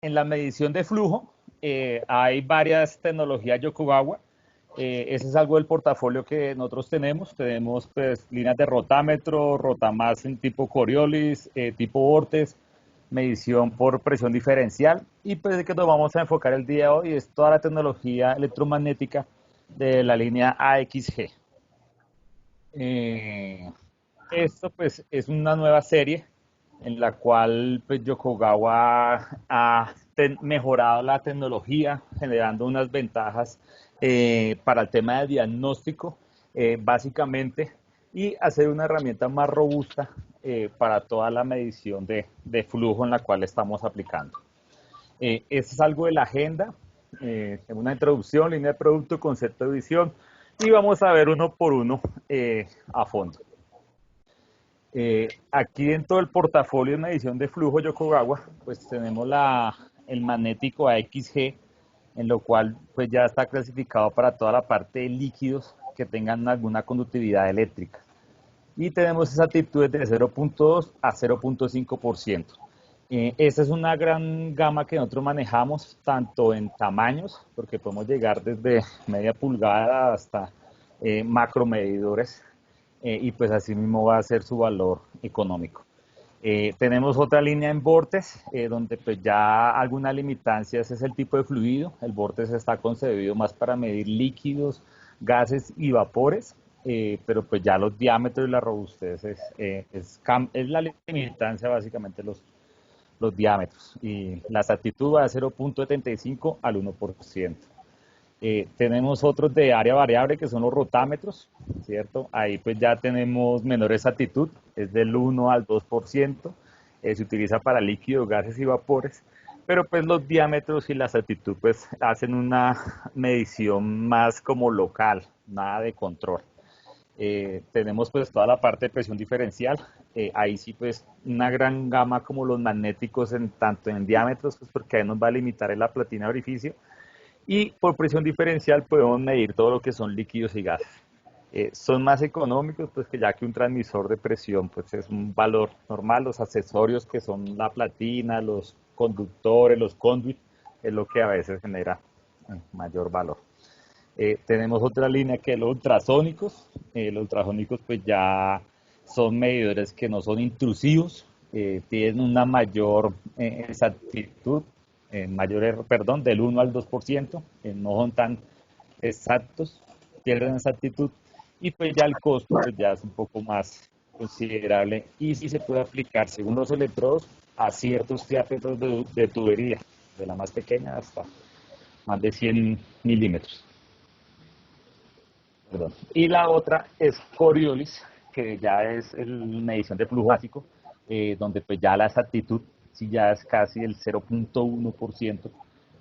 En la medición de flujo hay varias tecnologías Yokogawa. Ese es algo del portafolio que nosotros tenemos. Tenemos pues, líneas de rotámetro, rotamás en tipo Coriolis, tipo Vortex, medición por presión diferencial. Y pues de que nos vamos a enfocar el día de hoy es toda la tecnología electromagnética de la línea AXG. Eh, Esto pues es una nueva serie en la cual pues, Yokogawa ha mejorado la tecnología, generando unas ventajas para el tema de diagnóstico, básicamente, y hacer una herramienta más robusta para toda la medición flujo en la cual estamos aplicando. Eso es algo de la agenda, una introducción, línea de producto, concepto de visión, y vamos a ver uno por uno a fondo. Aquí dentro del portafolio de medición de flujo Yokogawa, pues tenemos el magnético AXG, en lo cual pues ya está clasificado para toda la parte de líquidos que tengan alguna conductividad eléctrica. Y tenemos esas actitudes de 0.2 a 0.5%. Esa es una gran gama que nosotros manejamos, tanto en tamaños, porque podemos llegar desde media pulgada hasta macromedidores, y pues así mismo va a ser su valor económico. Tenemos otra línea en Vortex, donde pues ya algunas limitancias es el tipo de fluido. El Vortex está concebido más para medir líquidos, gases y vapores, pero pues ya los diámetros y la robustez es la limitancia básicamente los diámetros. Y la exactitud va de 0.75 al 1%. Tenemos otros de área variable que son los rotámetros, ¿cierto? Ahí pues ya tenemos menor exactitud, es del 1 al 2%, se utiliza para líquidos, gases y vapores, pero pues los diámetros y la exactitud pues hacen una medición más como local, nada de control. Tenemos pues toda la parte de presión diferencial, ahí sí pues una gran gama como los magnéticos tanto en diámetros, pues porque ahí nos va a limitar en la platina de orificio, y por presión diferencial podemos medir todo lo que son líquidos y gases. Son más económicos, pues que ya que un transmisor de presión pues es un valor normal, los accesorios que son la platina, los conductores, los conduits, es lo que a veces genera mayor valor. Tenemos otra línea que es los ultrasónicos. Los ultrasónicos pues ya son medidores que no son intrusivos, tienen una mayor exactitud, perdón, del 1 al 2%, no son tan exactos, pierden exactitud, y pues ya el costo pues ya es un poco más considerable y sí se puede aplicar según los electrodos a ciertos diámetros de tubería, de la más pequeña hasta más de 100 milímetros. Perdón. Y la otra es Coriolis, que ya es medición de flujo básico, donde pues ya la exactitud sí ya es casi el 0.1%.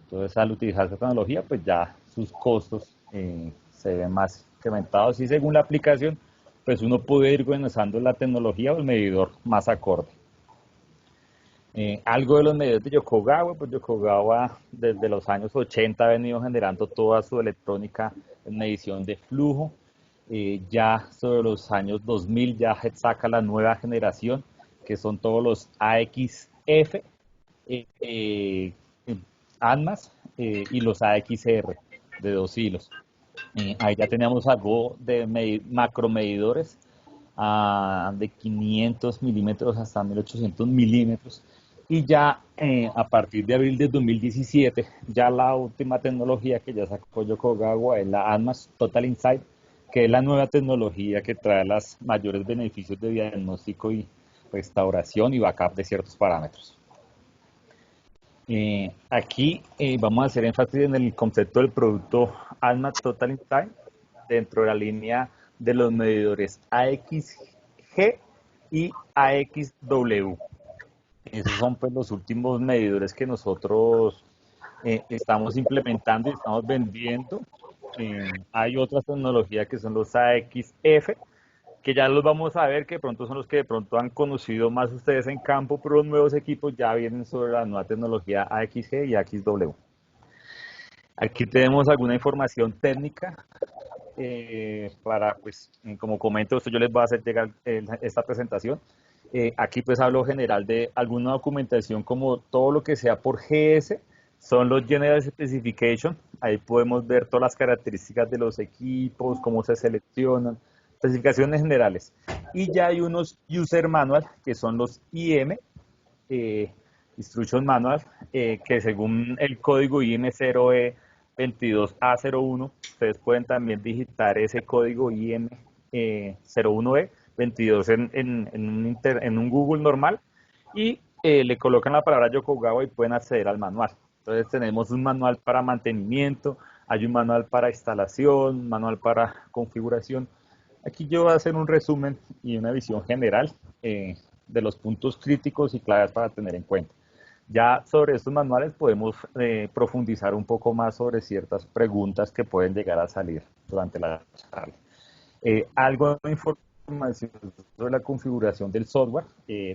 Entonces al utilizar esta tecnología pues ya sus costos se ven más incrementados y según la aplicación pues uno puede ir organizando la tecnología o el medidor más acorde. Algo de los medidores de Yokogawa, pues Yokogawa desde los años 80 ha venido generando toda su electrónica en medición de flujo. Ya sobre los años 2000 ya saca la nueva generación, que son todos los AXF, ANMAS, y los AXR de 2 hilos. Ahí ya teníamos algo de macromedidores, de 500 milímetros hasta 1800 milímetros. Y ya a partir de abril de 2017, ya la última tecnología que ya sacó Yokogawa es la ANMAS Total Insight, que es la nueva tecnología que trae los mayores beneficios de diagnóstico y restauración y backup de ciertos parámetros. Aquí vamos a hacer énfasis en el concepto del producto ANMAS Total Insight dentro de la línea de los medidores AXG y AXW. Esos son pues los últimos medidores que nosotros estamos implementando y estamos vendiendo. Hay otras tecnologías que son los AXF, que ya los vamos a ver, que de pronto son los que de pronto han conocido más ustedes en campo, pero los nuevos equipos ya vienen sobre la nueva tecnología AXG y AXW. Aquí tenemos alguna información técnica para, pues, como comento, esto yo les voy a hacer llegar esta presentación. Aquí pues hablo general de alguna documentación como todo lo que sea por GS, son los General Specification. Ahí podemos ver todas las características de los equipos, cómo se seleccionan, especificaciones generales. Y ya hay unos User Manual, que son los IM, eh, Instruction Manual, que según el código IM 0E22A01, ustedes pueden también digitar ese código IM 01E 22 en un Google normal y le colocan la palabra Yokogawa y pueden acceder al manual. Entonces tenemos un manual para mantenimiento, hay un manual para instalación, un manual para configuración. Aquí yo voy a hacer un resumen y una visión general de los puntos críticos y claves para tener en cuenta. Ya sobre estos manuales podemos profundizar un poco más sobre ciertas preguntas que pueden llegar a salir durante la charla. Algo de información sobre la configuración del software.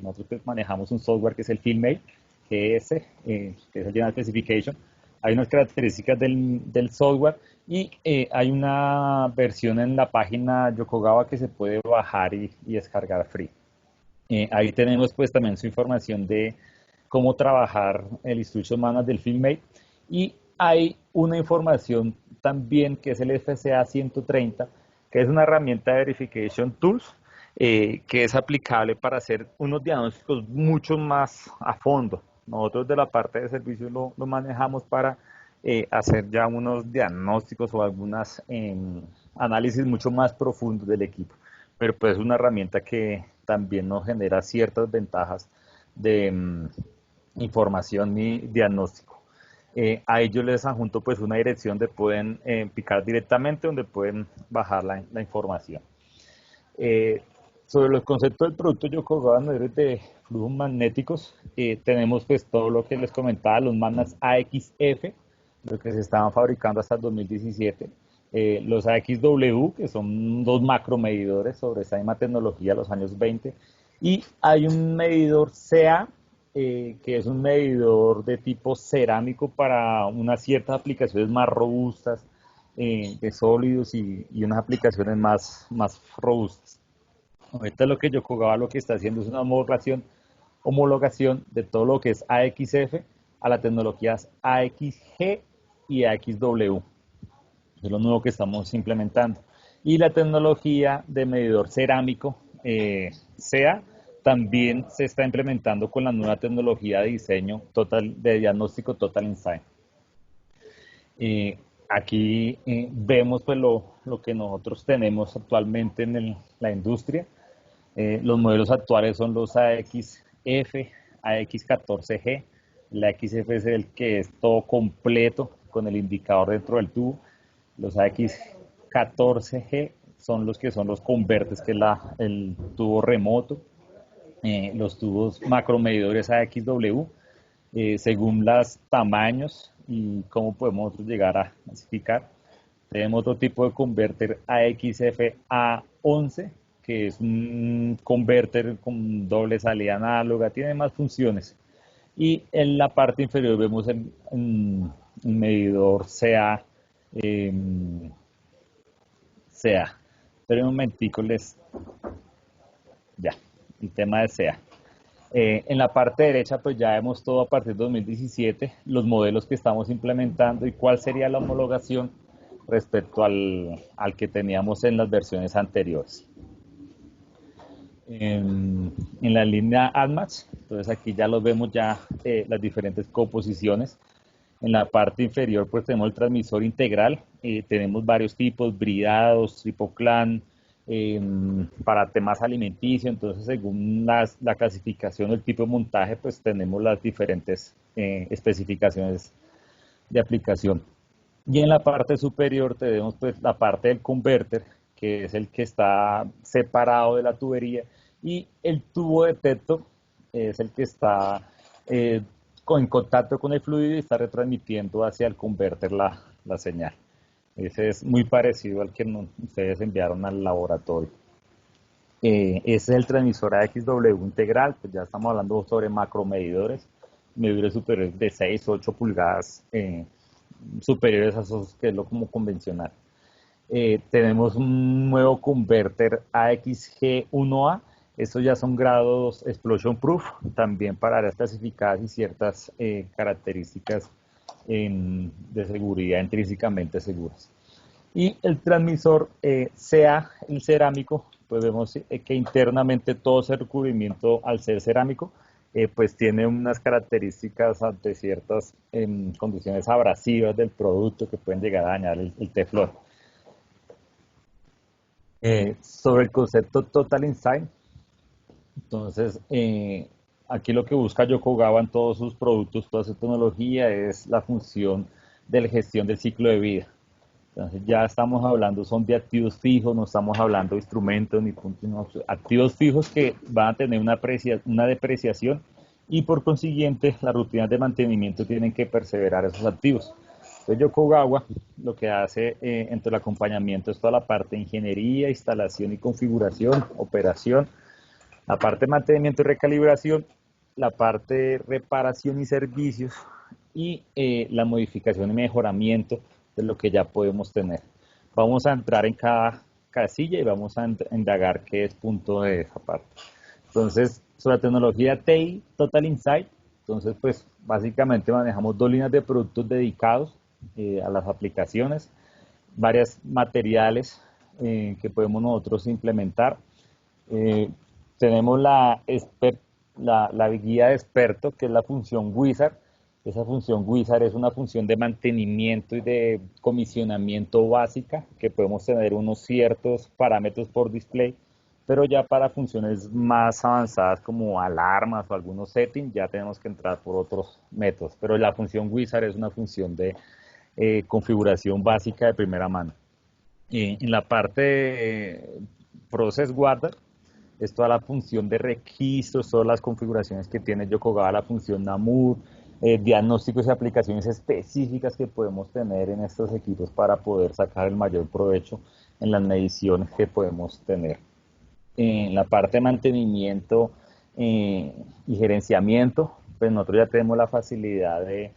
Nosotros manejamos un software que es el FieldMate, GS, que es el General Specification. Hay unas características del software y hay una versión en la página Yokogawa que se puede bajar y descargar free. Ahí tenemos pues también su información de cómo trabajar el Instruction Manual del FieldMate y hay una información también que es el FCA 130, que es una herramienta de Verification Tools que es aplicable para hacer unos diagnósticos mucho más a fondo. Nosotros de la parte de servicios lo manejamos para hacer ya unos diagnósticos o algunos análisis mucho más profundos del equipo. Pero pues es una herramienta que también nos genera ciertas ventajas de información y diagnóstico. A ellos les adjunto pues una dirección donde pueden picar directamente, donde pueden bajar la información. Sobre los conceptos del producto Yokogawa medidores de flujos magnéticos, tenemos pues todo lo que les comentaba, los manas AXF, lo que se estaban fabricando hasta el 2017, los AXW, que son dos macromedidores sobre esa misma tecnología de los años 20, y hay un medidor CA, que es un medidor de tipo cerámico para unas ciertas aplicaciones más robustas, de sólidos y unas aplicaciones más robustas. Ahorita lo que Yokogawa lo que está haciendo es una homologación de todo lo que es AXF a las tecnologías AXG y AXW. Es lo nuevo que estamos implementando. Y la tecnología de medidor cerámico, SEA, también se está implementando con la nueva tecnología de diseño de diagnóstico Total Insight. Aquí vemos pues lo que nosotros tenemos actualmente en la industria. Los modelos actuales son los AXF, AX14G. La XF es el que es todo completo con el indicador dentro del tubo. Los AX14G son los convertes, que es el tubo remoto. Los tubos macromedidores AXW, según los tamaños y cómo podemos llegar a clasificar. Tenemos otro tipo de converter AXF A11, que es un converter con doble salida análoga, tiene más funciones. Y en la parte inferior vemos un medidor CA. CA. Pero un momentico ya, el tema de SEA. En la parte derecha, pues ya vemos todo a partir de 2017, los modelos que estamos implementando y cuál sería la homologación respecto al que teníamos en las versiones anteriores. En la línea AdMatch, entonces aquí ya los vemos ya las diferentes composiciones. En la parte inferior pues tenemos el transmisor integral, tenemos varios tipos, bridados, tripoclan, para temas alimenticios, entonces según la clasificación del tipo de montaje pues tenemos las diferentes especificaciones de aplicación. Y en la parte superior tenemos pues la parte del converter, que es el que está separado de la tubería, y el tubo de teto es el que está en contacto con el fluido y está retransmitiendo hacia el converter la señal. Ese es muy parecido al que ustedes enviaron al laboratorio. Ese es el transmisor AXW integral, pues ya estamos hablando sobre macromedidores, medidores superiores de 6 o 8 pulgadas, superiores a esos que es lo como convencional. Tenemos un nuevo converter AXG1A, Estos ya son grados explosion proof, también para áreas clasificadas y ciertas características de seguridad intrínsecamente seguras. Y el transmisor sea el cerámico, pues vemos que internamente todo ese recubrimiento, al ser cerámico, pues tiene unas características ante ciertas condiciones abrasivas del producto que pueden llegar a dañar el teflón. Sobre el concepto Total Insight, entonces aquí lo que busca Yokogawa en todos sus productos, toda su tecnología, es la función de la gestión del ciclo de vida. Entonces ya estamos hablando, son de activos fijos, no estamos hablando de instrumentos ni puntos, no, activos fijos que van a tener una depreciación y por consiguiente las rutinas de mantenimiento tienen que perseverar esos activos. Entonces Yokogawa lo que hace entre el acompañamiento es toda la parte de ingeniería, instalación y configuración, operación, la parte de mantenimiento y recalibración, la parte de reparación y servicios y la modificación y mejoramiento de lo que ya podemos tener. Vamos a entrar en cada casilla y vamos a indagar qué es punto de esa parte. Entonces, sobre la tecnología TI, Total Insight, entonces pues básicamente manejamos dos líneas de productos dedicados a las aplicaciones, varios materiales que podemos nosotros implementar. Tenemos la guía de experto, que es la función Wizard. Esa función Wizard es una función de mantenimiento y de comisionamiento básica, que podemos tener unos ciertos parámetros por display, pero ya para funciones más avanzadas como alarmas o algunos settings, ya tenemos que entrar por otros métodos. Pero la función Wizard es una función de configuración básica de primera mano. En la parte de Process Guarder, es toda la función de registros, todas las configuraciones que tiene Yokogawa, la función NAMUR, diagnósticos y aplicaciones específicas que podemos tener en estos equipos para poder sacar el mayor provecho en las mediciones que podemos tener. En la parte de mantenimiento y gerenciamiento, pues nosotros ya tenemos la facilidad de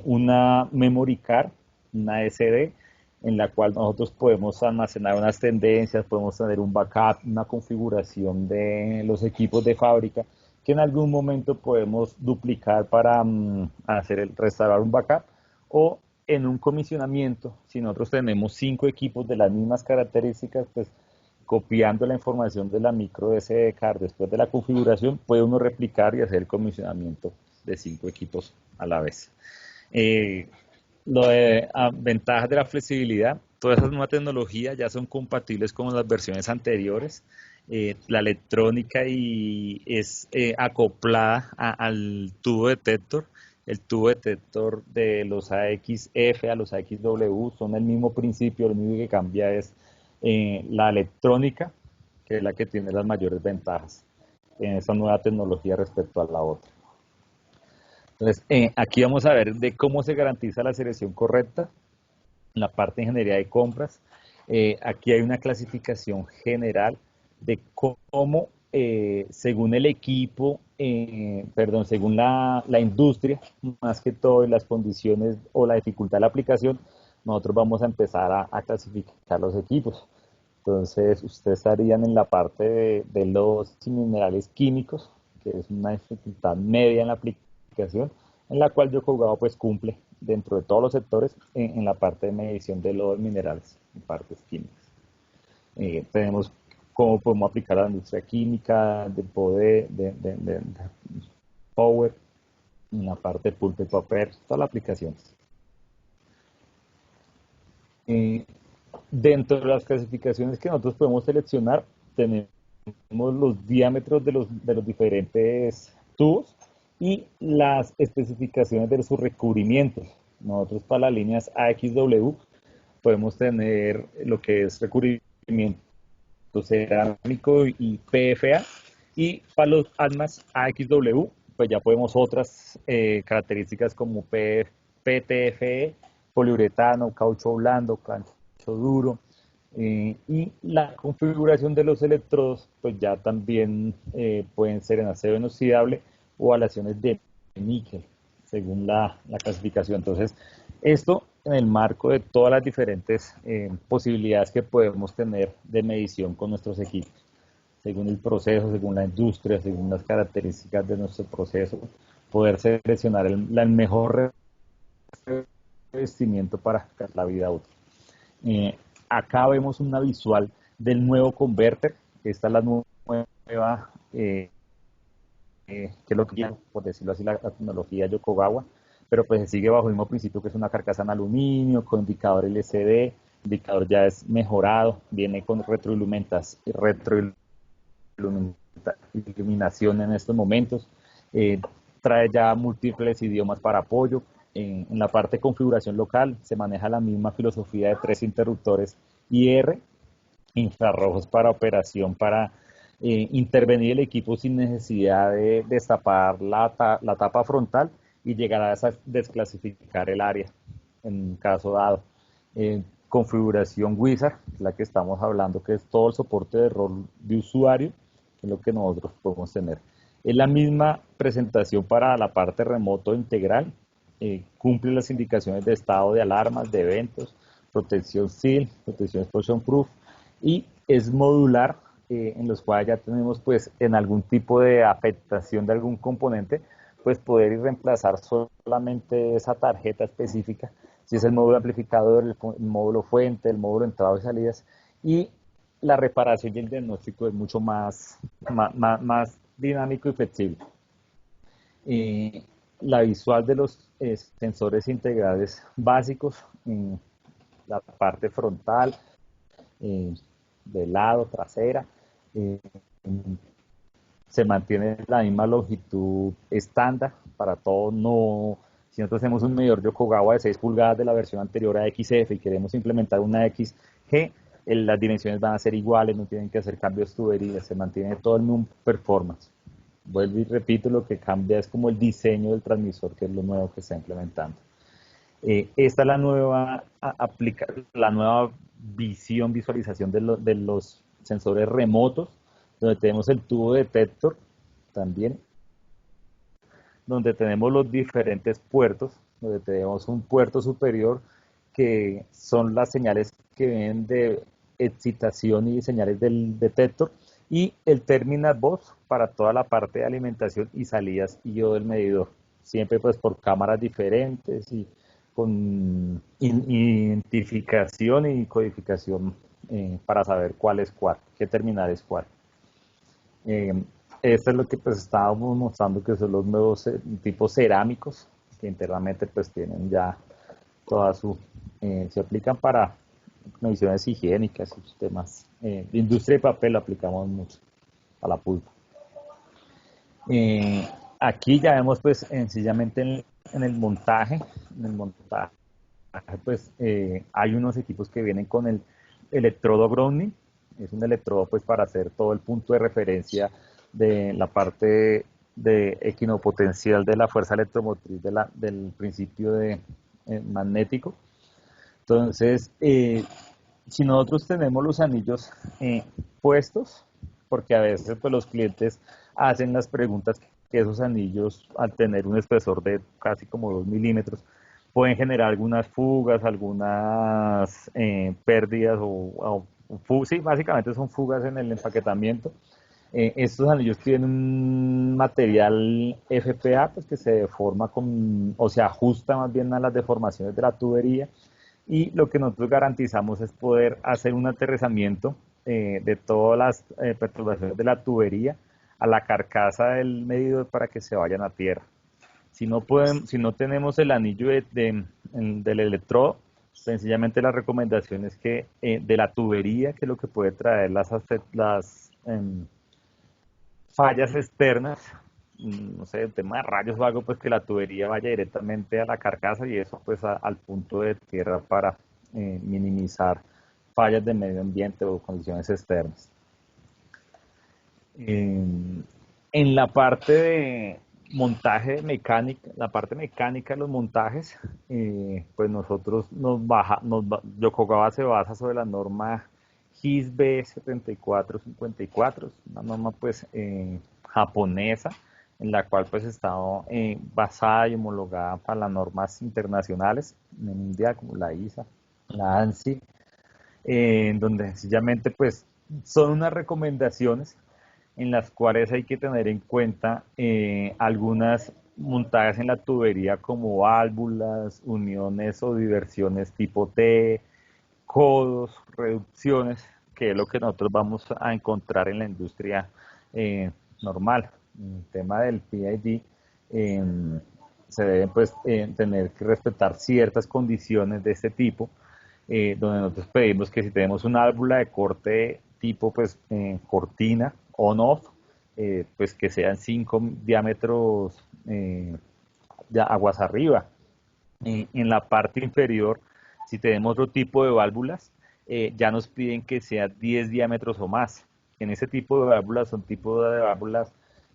una memory card, una SD, en la cual nosotros podemos almacenar unas tendencias, podemos tener un backup, una configuración de los equipos de fábrica, que en algún momento podemos duplicar para restaurar un backup, o en un comisionamiento, si nosotros tenemos 5 equipos de las mismas características, pues copiando la información de la micro SD card después de la configuración, puede uno replicar y hacer el comisionamiento de 5 equipos a la vez. Lo de ventajas de la flexibilidad, todas esas nuevas tecnologías ya son compatibles con las versiones anteriores. La electrónica es acoplada al tubo detector. El tubo detector de los AXF a los AXW son el mismo principio, lo único que cambia es la electrónica, que es la que tiene las mayores ventajas en esta nueva tecnología respecto a la otra. Entonces, aquí vamos a ver de cómo se garantiza la selección correcta en la parte de ingeniería de compras. Aquí hay una clasificación general de cómo, según el equipo, según la industria, más que todo, y las condiciones o la dificultad de la aplicación, nosotros vamos a empezar a clasificar los equipos. Entonces, ustedes estarían en la parte de los minerales químicos, que es una dificultad media en la aplicación, en la cual Yokogawa pues cumple dentro de todos los sectores en la parte de medición de los minerales en partes químicas. Tenemos cómo podemos aplicar a la industria química, de poder, de power, en la parte de pulp y paper, todas las aplicaciones. Dentro de las clasificaciones que nosotros podemos seleccionar, tenemos los diámetros de los diferentes tubos y las especificaciones de sus recubrimientos. Nosotros para las líneas AXW podemos tener lo que es recubrimiento cerámico y PFA, y para los ADMAS AXW pues ya podemos otras características como PTFE, poliuretano, caucho blando, caucho duro, y la configuración de los electrodos pues ya también pueden ser en acero inoxidable o aleaciones de níquel según la clasificación. Entonces esto en el marco de todas las diferentes posibilidades que podemos tener de medición con nuestros equipos. según el proceso, según la industria, según las características de nuestro proceso, poder seleccionar el mejor revestimiento para la vida útil. Acá vemos una visual del nuevo converter. Esta es la nueva, que es lo que, por decirlo así, la tecnología Yokogawa, pero pues se sigue bajo el mismo principio, que es una carcasa en aluminio con indicador LCD. El indicador ya es mejorado, viene con retroiluminación en estos momentos, trae ya múltiples idiomas para apoyo. En la parte de configuración local se maneja la misma filosofía de 3 interruptores IR, infrarrojos para operación, para intervenir el equipo sin necesidad de destapar la tapa frontal y llegar a desclasificar el área en caso dado. Configuración Wizard, la que estamos hablando, que es todo el soporte de rol de usuario, que es lo que nosotros podemos tener. Es la misma presentación para la parte remoto integral, cumple las indicaciones de estado de alarmas, de eventos, protección SEAL, protección Explosion Proof, y es modular, en los cuales ya tenemos pues en algún tipo de afectación de algún componente, pues poder ir reemplazar solamente esa tarjeta específica, si es el módulo amplificador, el módulo fuente, el módulo entrada y salidas, y la reparación y el diagnóstico es mucho más dinámico y flexible. La visual de los sensores integrales básicos, en la parte frontal, de lado, trasera, se mantiene la misma longitud estándar para todo. No, si nosotros tenemos un medidor Yokogawa de 6 pulgadas de la versión anterior a XF y queremos implementar una XG, las dimensiones van a ser iguales, no tienen que hacer cambios tuberías, se mantiene todo el mismo performance. Vuelvo y repito, lo que cambia es como el diseño del transmisor, que es lo nuevo que está implementando. Esta es la nueva visualización de los sensores remotos, donde tenemos el tubo detector también, donde tenemos los diferentes puertos, donde tenemos un puerto superior que son las señales que vienen de excitación y señales del detector, y el terminal box para toda la parte de alimentación y salidas IO del medidor, siempre pues por cámaras diferentes y con identificación y codificación, para saber cuál es cuál, qué terminal es cuál. Esto es lo que pues estábamos mostrando, que son los nuevos tipos cerámicos, que internamente pues tienen ya toda su, se aplican para mediciones higiénicas y temas. De industria de papel lo aplicamos mucho a la pulpa. Aquí ya vemos pues sencillamente en el montaje pues hay unos equipos que vienen con el electrodo Browning. Es un electrodo pues para hacer todo el punto de referencia de la parte de equinopotencial de la fuerza electromotriz del principio de magnético. Entonces, si nosotros tenemos los anillos puestos, porque a veces pues, los clientes hacen las preguntas que esos anillos, al tener un espesor de casi como 2 milímetros, pueden generar algunas fugas, algunas pérdidas sí, básicamente son fugas en el empaquetamiento. Estos anillos tienen un material FPA pues, que se deforma o se ajusta más bien a las deformaciones de la tubería, y lo que nosotros garantizamos es poder hacer un aterrizamiento de todas las perturbaciones de la tubería a la carcasa del medidor para que se vayan a tierra. Si no tenemos el anillo del electrodo, sencillamente la recomendación es que de la tubería, que es lo que puede traer las fallas externas, no sé, el tema de rayos o algo, pues que la tubería vaya directamente a la carcasa, y eso pues al punto de tierra para minimizar fallas de medio ambiente o condiciones externas. En la parte de montaje mecánico, la parte mecánica de los montajes, pues nosotros Yokogawa se basa sobre la norma GIS B7454, una norma pues japonesa, en la cual pues está basada y homologada para las normas internacionales mundial, como la ISA, la ANSI, en donde sencillamente pues son unas recomendaciones en las cuales hay que tener en cuenta algunas montadas en la tubería como válvulas, uniones o diversiones tipo T, codos, reducciones, que es lo que nosotros vamos a encontrar en la industria normal. En el tema del PID, eh, se deben pues tener que respetar ciertas condiciones de este tipo, donde nosotros pedimos que si tenemos una válvula de corte tipo pues cortina on-off, pues que sean 5 diámetros de aguas arriba. En la parte inferior, si tenemos otro tipo de válvulas, ya nos piden que sea 10 diámetros o más. En ese tipo de válvulas son tipo de válvulas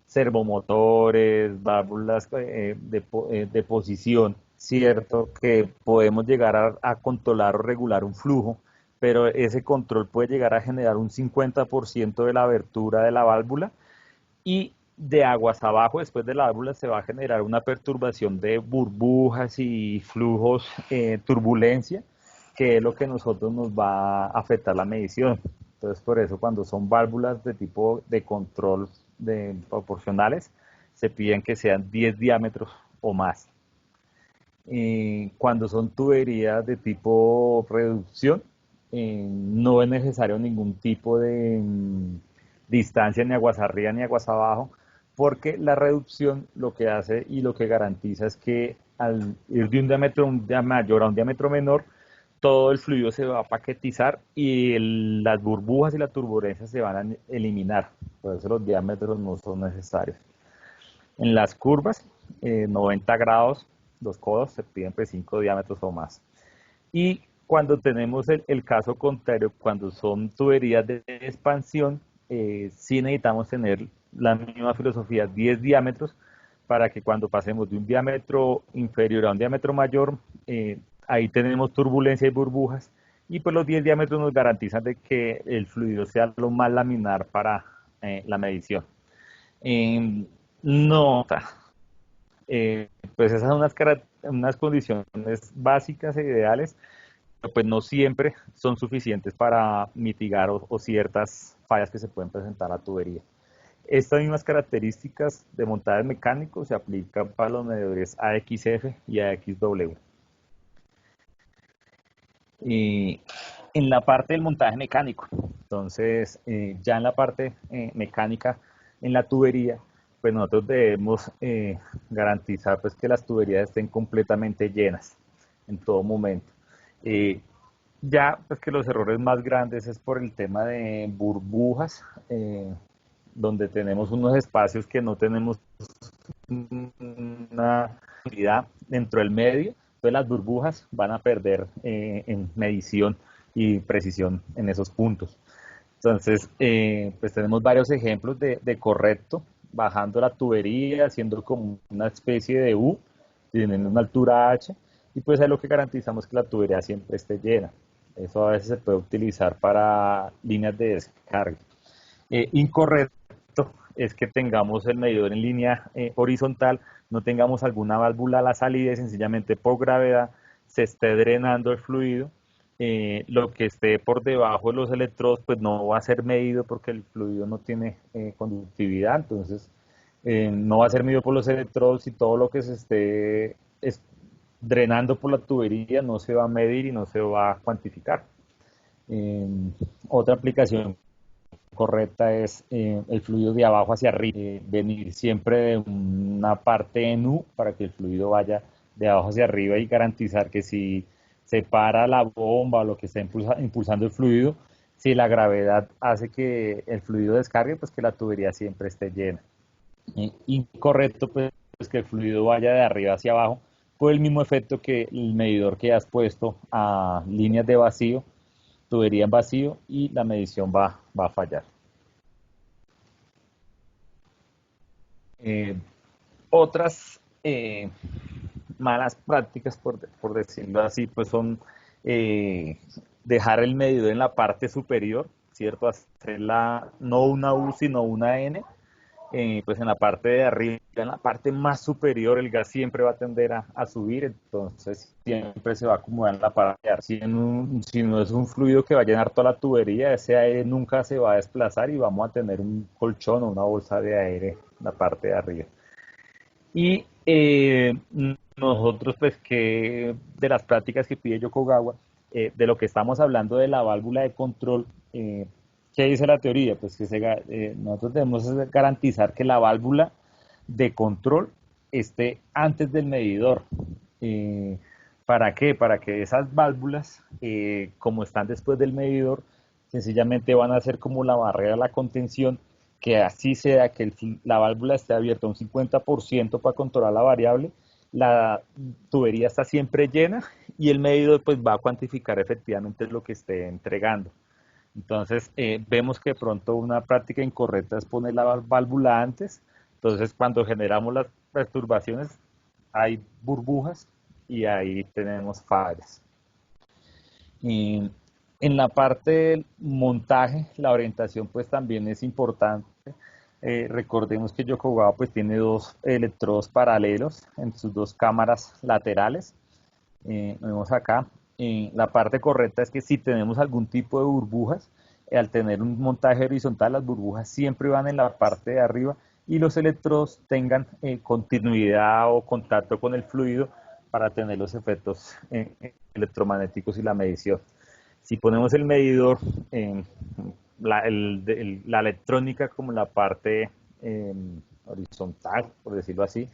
servomotores, válvulas de posición, cierto, que podemos llegar a controlar o regular un flujo, pero ese control puede llegar a generar un 50% de la abertura de la válvula y de aguas abajo, después de la válvula, se va a generar una perturbación de burbujas y flujos, turbulencia, que es lo que nosotros nos va a afectar la medición. Entonces, por eso cuando son válvulas de tipo de control de proporcionales, se piden que sean 10 diámetros o más. Cuando son tuberías de tipo reducción, no es necesario ningún tipo de distancia ni aguas arriba ni aguas abajo, porque la reducción lo que hace y lo que garantiza es que al ir de un diámetro mayor a un diámetro menor, todo el fluido se va a paquetizar y las burbujas y la turbulencia se van a eliminar. Por eso los diámetros no son necesarios. En las curvas, 90 grados, los codos se piden pues 5 diámetros o más. Y cuando tenemos el caso contrario, cuando son tuberías de expansión, sí necesitamos tener la misma filosofía, 10 diámetros, para que cuando pasemos de un diámetro inferior a un diámetro mayor, ahí tenemos turbulencia y burbujas, y pues los 10 diámetros nos garantizan de que el fluido sea lo más laminar para la medición. Nota, pues esas son unas condiciones básicas e ideales, pero pues no siempre son suficientes para mitigar o ciertas fallas que se pueden presentar a la tubería. Estas mismas características de montaje mecánico se aplican para los medidores AXF y AXW. Y en la parte del montaje mecánico, entonces ya en la parte mecánica, en la tubería, pues nosotros debemos garantizar pues que las tuberías estén completamente llenas en todo momento. Eh, ya pues que los errores más grandes es por el tema de burbujas, donde tenemos unos espacios que no tenemos una unidad dentro del medio, entonces las burbujas van a perder en medición y precisión en esos puntos. Entonces, pues tenemos varios ejemplos de correcto, bajando la tubería, haciendo como una especie de U, teniendo una altura H, y pues es lo que garantizamos que la tubería siempre esté llena. Eso a veces se puede utilizar para líneas de descarga. Incorrecto es que tengamos el medidor en línea horizontal, no tengamos alguna válvula a la salida y sencillamente por gravedad se esté drenando el fluido. Lo que esté por debajo de los electrodos pues no va a ser medido porque el fluido no tiene conductividad, entonces no va a ser medido por los electrodos y todo lo que se esté drenando por la tubería no se va a medir y no se va a cuantificar. Eh, Otra aplicación correcta es el fluido de abajo hacia arriba, venir siempre de una parte en U para que el fluido vaya de abajo hacia arriba y garantizar que si se para la bomba o lo que está impulsando el fluido, si la gravedad hace que el fluido descargue, pues que la tubería siempre esté llena. Incorrecto, pues que el fluido vaya de arriba hacia abajo, por el mismo efecto que el medidor que has puesto a líneas de vacío, tubería en vacío y la medición va a fallar. Eh, Otras malas prácticas, por decirlo así, pues son eh, dejar el medidor en la parte superior, ¿cierto? Hacerla no una U, sino una N, pues en la parte de arriba, en la parte más superior, el gas siempre va a tender a subir, entonces siempre se va a acumular en la parte de arriba. Si no es un fluido que va a llenar toda la tubería, ese aire nunca se va a desplazar y vamos a tener un colchón o una bolsa de aire en la parte de arriba. Y nosotros, pues, que de las prácticas que pide Yokogawa, de lo que estamos hablando de la válvula de control, ¿qué dice la teoría? Pues que nosotros debemos garantizar que la válvula de control esté antes del medidor. Eh, ¿Para qué? Para que esas válvulas, como están después del medidor, sencillamente van a ser como la barrera, la contención, que así sea que la válvula esté abierta un 50% para controlar la variable, la tubería está siempre llena y el medidor pues va a cuantificar efectivamente lo que esté entregando. Entonces, vemos que de pronto una práctica incorrecta es poner la válvula antes. Entonces, cuando generamos las perturbaciones, hay burbujas y ahí tenemos fallas. Y en la parte del montaje, la orientación pues también es importante. Recordemos que Yokogawa pues tiene dos electrodos paralelos en sus dos cámaras laterales. Vemos acá. La parte correcta es que si tenemos algún tipo de burbujas, al tener un montaje horizontal, las burbujas siempre van en la parte de arriba y los electrodos tengan continuidad o contacto con el fluido para tener los efectos electromagnéticos y la medición. Si ponemos el medidor en la electrónica como la parte horizontal, por decirlo así,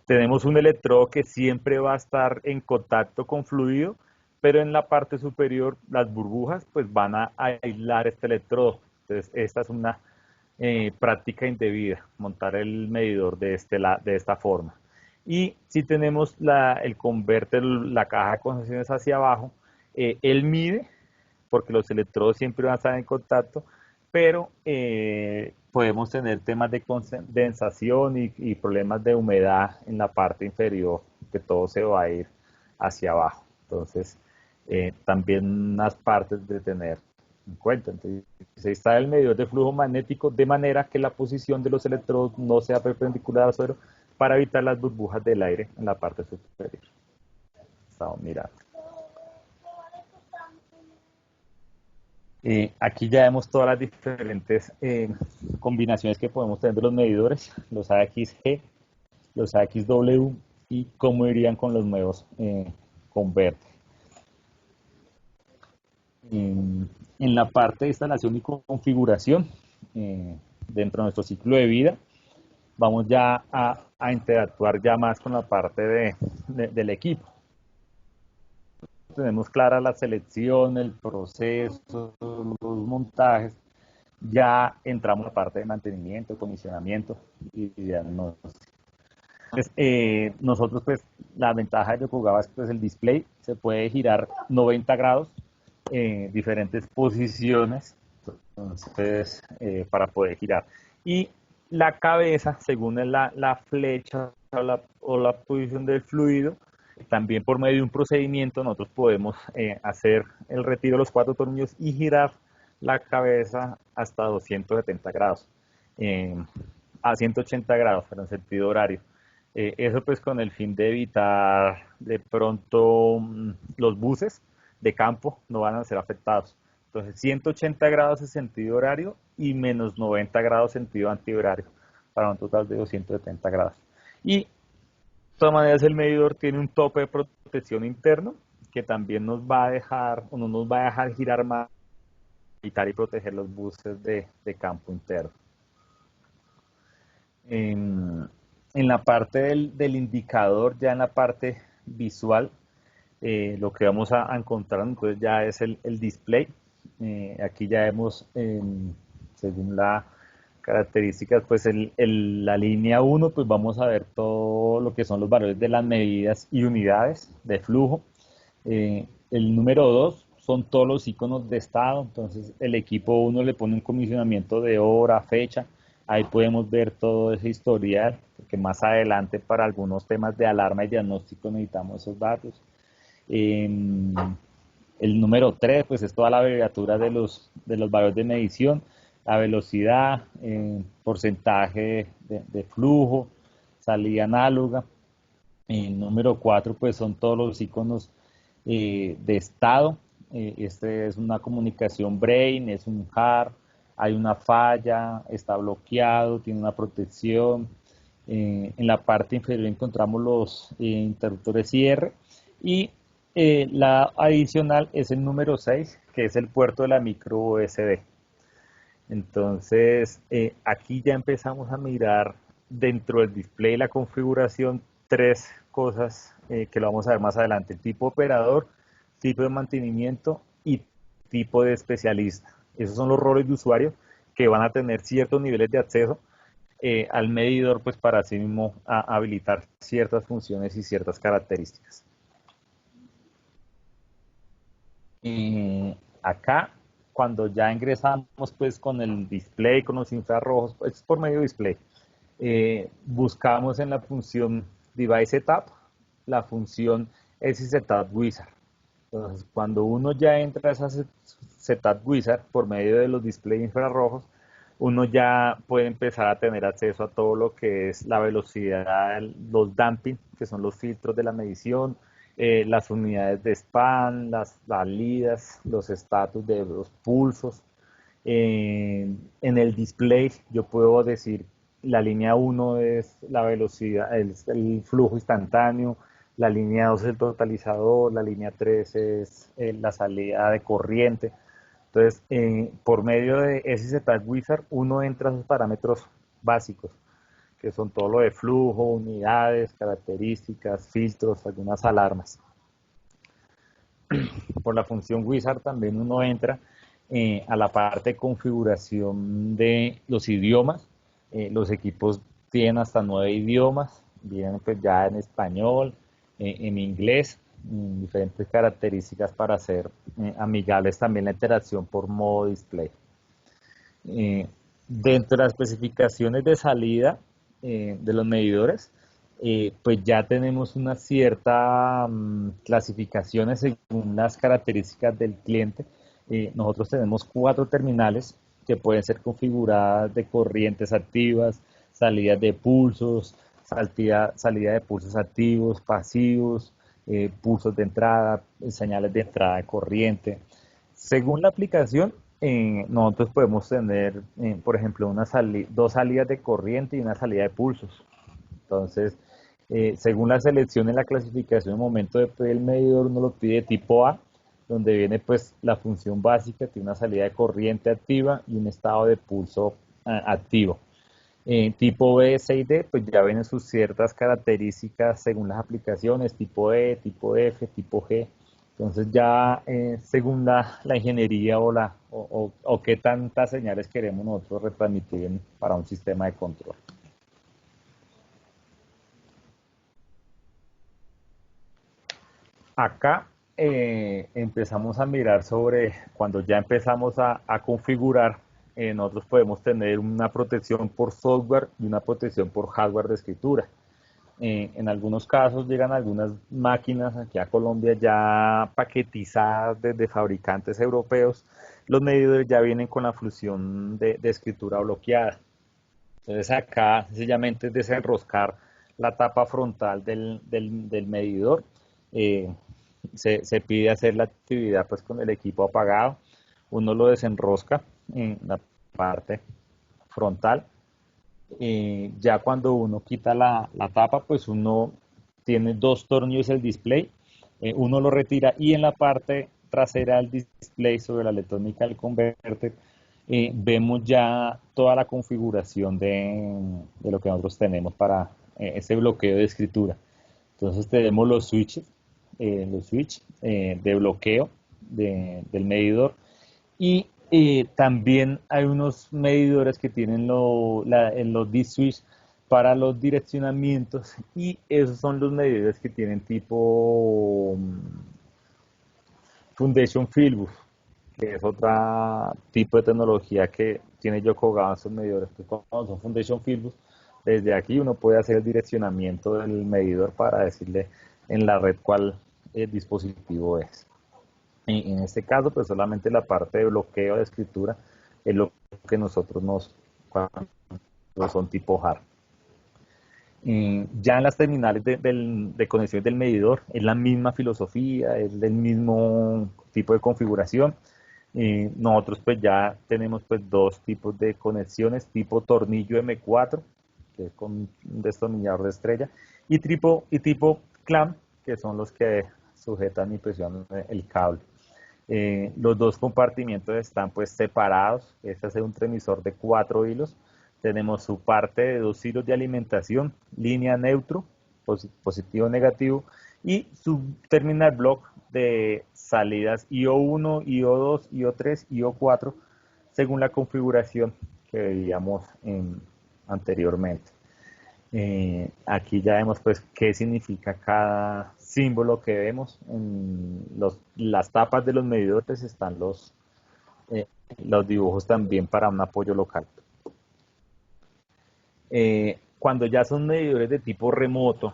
tenemos un electrodo que siempre va a estar en contacto con fluido, pero en la parte superior las burbujas pues van a aislar este electrodo. Entonces esta es una práctica indebida, montar el medidor de esta forma. Y si tenemos el converter, la caja de conexiones hacia abajo, él mide, porque los electrodos siempre van a estar en contacto, pero podemos tener temas de condensación y problemas de humedad en la parte inferior, que todo se va a ir hacia abajo. Entonces, también unas partes de tener en cuenta. Entonces, se está el medidor de flujo magnético de manera que la posición de los electrodos no sea perpendicular al suelo para evitar las burbujas del aire en la parte superior. Estamos mirando. Aquí ya vemos todas las diferentes combinaciones que podemos tener de los medidores, los AXG, los AXW y cómo irían con los nuevos converter. En la parte de instalación y configuración, dentro de nuestro ciclo de vida, vamos ya a interactuar ya más con la parte del equipo. Tenemos clara la selección, el proceso, los montajes, ya entramos a la parte de mantenimiento, comisionamiento y diagnóstico. Entonces, nosotros pues la ventaja de Yokogawa es pues el display, se puede girar 90 grados, diferentes posiciones, entonces para poder girar. Y la cabeza, según la flecha o la posición del fluido, también por medio de un procedimiento nosotros podemos hacer el retiro de los 4 tornillos y girar la cabeza hasta 270 grados, a 180 grados, pero en sentido horario. Eso pues con el fin de evitar de pronto los buses de campo no van a ser afectados. Entonces 180 grados en sentido horario y menos 90 grados sentido antihorario, para un total de 270 grados. Y de todas maneras el medidor tiene un tope de protección interno que también nos va a dejar, o no nos va a dejar girar más, evitar y proteger los buses de campo interno. En la parte del indicador, ya en la parte visual, lo que vamos a encontrar entonces ya es el display. Aquí ya vemos, según la características, pues la línea 1, pues vamos a ver todo lo que son los valores de las medidas y unidades de flujo. El número 2 son todos los iconos de estado, entonces el equipo 1 le pone un comisionamiento de hora, fecha, ahí podemos ver todo ese historial, porque más adelante para algunos temas de alarma y diagnóstico necesitamos esos datos. El número 3 pues es toda la abreviatura de los valores de medición. la velocidad, porcentaje de flujo, salida análoga. Número 4, pues son todos los iconos de estado. Este es una comunicación brain, es un hard, hay una falla, está bloqueado, tiene una protección. En la parte inferior encontramos los interruptores IR y la adicional es el número 6, que es el puerto de la micro USB. Entonces, aquí ya empezamos a mirar dentro del display la configuración tres cosas que lo vamos a ver más adelante: tipo operador, tipo de mantenimiento y tipo de especialista. Esos son los roles de usuario que van a tener ciertos niveles de acceso al medidor, pues para así mismo habilitar ciertas funciones y ciertas características. Acá, cuando ya ingresamos pues con el display, con los infrarrojos, pues por medio de display, buscamos en la función Device Setup la función SI Setup Wizard. Entonces, cuando uno ya entra a esa Setup Wizard por medio de los displays infrarrojos, uno ya puede empezar a tener acceso a todo lo que es la velocidad, los damping, que son los filtros de la medición, las unidades de span, las salidas, los estatus de los pulsos. En el display yo puedo decir la línea 1 es la velocidad, el flujo instantáneo, la línea 2 es el totalizador, la línea 3 es la salida de corriente. Entonces, por medio de ese Setup Wizard, uno entra a esos parámetros básicos, que son todo lo de flujo, unidades, características, filtros, algunas alarmas. Por la función Wizard también uno entra a la parte de configuración de los idiomas. Los equipos tienen hasta 9 idiomas, vienen pues ya en español, en inglés, diferentes características para hacer amigables también la interacción por modo display. Dentro de las especificaciones de salida de los medidores, pues ya tenemos una cierta clasificaciones según las características del cliente. Nosotros tenemos 4 terminales que pueden ser configuradas de corrientes activas, salidas de pulsos, salida de pulsos activos, pasivos, pulsos de entrada, señales de entrada de corriente. Según la aplicación, nosotros podemos tener, por ejemplo, dos salidas de corriente y una salida de pulsos. Entonces, según la selección en la clasificación, en el momento de pedir el medidor, uno lo pide tipo A, donde viene pues la función básica, tiene una salida de corriente activa y un estado de pulso activo. Tipo B, C y D, pues ya vienen sus ciertas características según las aplicaciones, tipo E, tipo F, tipo G. Entonces ya según la ingeniería o qué tantas señales queremos nosotros retransmitir para un sistema de control. Acá empezamos a mirar sobre cuando ya empezamos a configurar, nosotros podemos tener una protección por software y una protección por hardware de escritura. En algunos casos llegan algunas máquinas aquí a Colombia ya paquetizadas desde fabricantes europeos. Los medidores ya vienen con la función de escritura bloqueada. Entonces acá sencillamente es desenroscar la tapa frontal del medidor. Eh, se pide hacer la actividad pues con el equipo apagado. Uno lo desenrosca en la parte frontal. Ya cuando uno quita la tapa, pues uno tiene 2 tornillos el display, uno lo retira y en la parte trasera del display sobre la electrónica del converter vemos ya toda la configuración de lo que nosotros tenemos para ese bloqueo de escritura. Entonces tenemos los switches de bloqueo del medidor y también hay unos medidores que tienen los D-Switch para los direccionamientos y esos son los medidores que tienen tipo Foundation Filbus, que es otro tipo de tecnología que tiene Yokogawa en sus medidores. Pues cuando son Foundation Filbus, desde aquí uno puede hacer el direccionamiento del medidor para decirle en la red cuál dispositivo es. En este caso, pues solamente la parte de bloqueo de escritura es lo que nosotros cuando son tipo hard. Ya en las terminales de conexiones del medidor es la misma filosofía, es del mismo tipo de configuración. Nosotros pues ya tenemos pues dos tipos de conexiones, tipo tornillo M4, que es con un destornillador de estrella, y tipo clamp, que son los que sujetan y presionan el cable. Los dos compartimientos están pues separados. Este es un transmisor de 4 hilos. Tenemos su parte de 2 hilos de alimentación, línea neutro, positivo negativo, y su terminal block de salidas IO1, IO2, IO3, IO4, según la configuración que veíamos anteriormente. Aquí ya vemos pues qué significa cada símbolo que vemos. En las tapas de los medidores están los dibujos también para un apoyo local. Cuando ya son medidores de tipo remoto,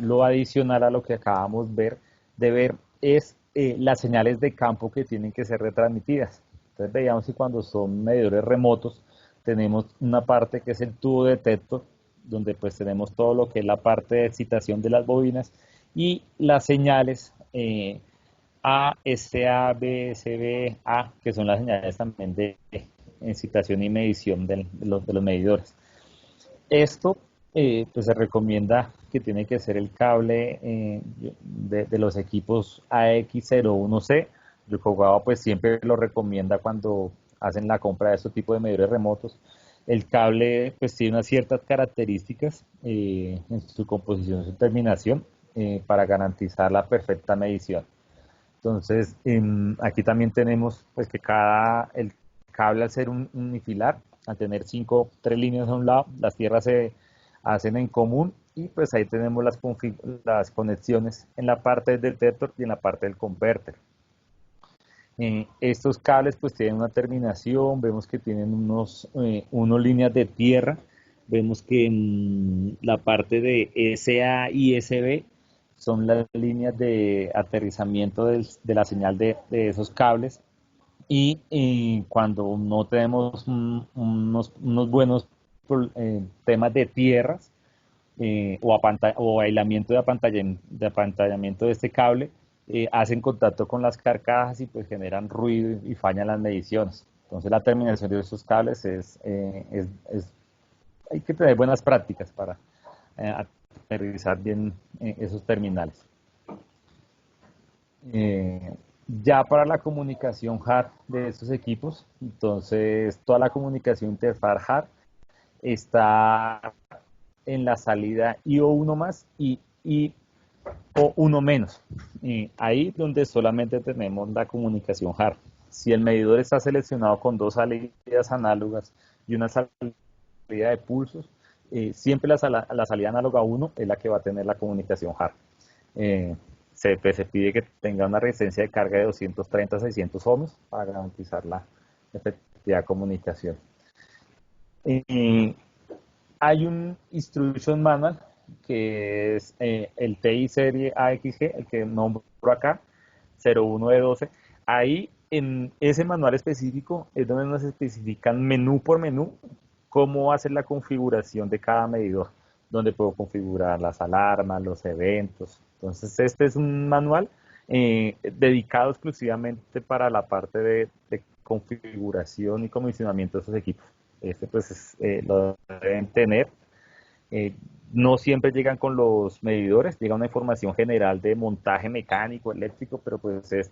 lo adicional a lo que acabamos de ver es las señales de campo que tienen que ser retransmitidas. Entonces veíamos que cuando son medidores remotos tenemos una parte que es el tubo detector, donde pues tenemos todo lo que es la parte de excitación de las bobinas y las señales A, SA, B, SB, A, que son las señales también de excitación y medición de los medidores. Esto pues se recomienda que tiene que ser el cable de los equipos AX01C. Yokogawa pues siempre lo recomienda cuando hacen la compra de este tipo de medidores remotos. El cable pues tiene unas ciertas características en su composición y su terminación para garantizar la perfecta medición. Entonces aquí también tenemos pues que el cable, al ser un unifilar, al tener 3 líneas a un lado, las tierras se hacen en común y pues ahí tenemos las conexiones en la parte del detector y en la parte del converter. Estos cables pues tienen una terminación, vemos que tienen unos líneas de tierra, vemos que la parte de SA y SB son las líneas de aterrizamiento de la señal de esos cables, y cuando no tenemos unos buenos temas de tierras o aislamiento de apantallamiento de este cable, hacen contacto con las carcajas y pues generan ruido y fallan las mediciones. Entonces la terminación de estos cables hay que tener buenas prácticas para aterrizar bien esos terminales. Ya para la comunicación hard de estos equipos, entonces toda la comunicación interfaz hard está en la salida IO1 más y IO1 menos. Y ahí donde solamente tenemos la comunicación hard. Si el medidor está seleccionado con 2 salidas análogas y una salida de pulsos, siempre la salida análoga 1 es la que va a tener la comunicación hard. Se pide que tenga una resistencia de carga de 230 a 600 ohms para garantizar la efectiva comunicación. Hay un Instruction Manual que es el TI Serie AXG, el que nombro acá, 01 de 12. Ahí en ese manual específico es donde nos especifican menú por menú cómo hacer la configuración de cada medidor, donde puedo configurar las alarmas, los eventos. Entonces este es un manual dedicado exclusivamente para la parte de configuración y comisionamiento de estos equipos. Este pues lo deben tener. No siempre llegan con los medidores, llega una información general de montaje mecánico, eléctrico, pero pues es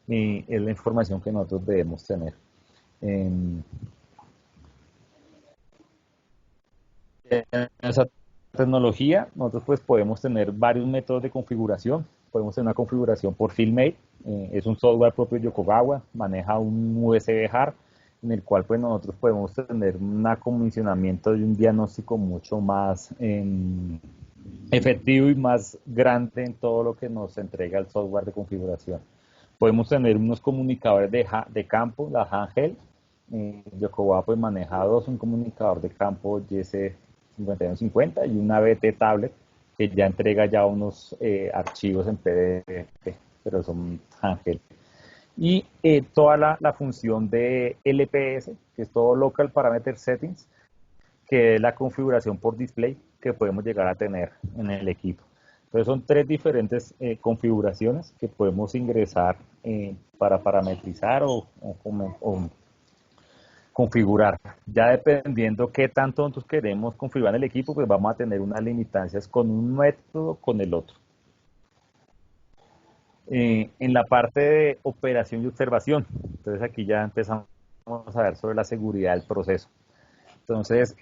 la información que nosotros debemos tener. En esa tecnología, nosotros pues podemos tener varios métodos de configuración. Podemos tener una configuración por FieldMate, es un software propio de Yokogawa, maneja un USB hard, en el cual pues nosotros podemos tener un acondicionamiento y un diagnóstico mucho más efectivo y más grande en todo lo que nos entrega el software de configuración. Podemos tener unos comunicadores de campo, la handheld. Yokogawa pues maneja un comunicador de campo YS5150 y una BT tablet que ya entrega ya unos archivos en PDF, pero son handheld. y toda la función de LPS, que es todo Local Parameter Settings, que es la configuración por display que podemos llegar a tener en el equipo. Entonces son tres diferentes configuraciones que podemos ingresar para parametrizar o configurar. Ya dependiendo qué tanto nosotros queremos configurar el equipo, pues vamos a tener unas limitancias con un método con el otro. En la parte de operación y observación, entonces aquí ya empezamos a ver sobre la seguridad del proceso. Entonces,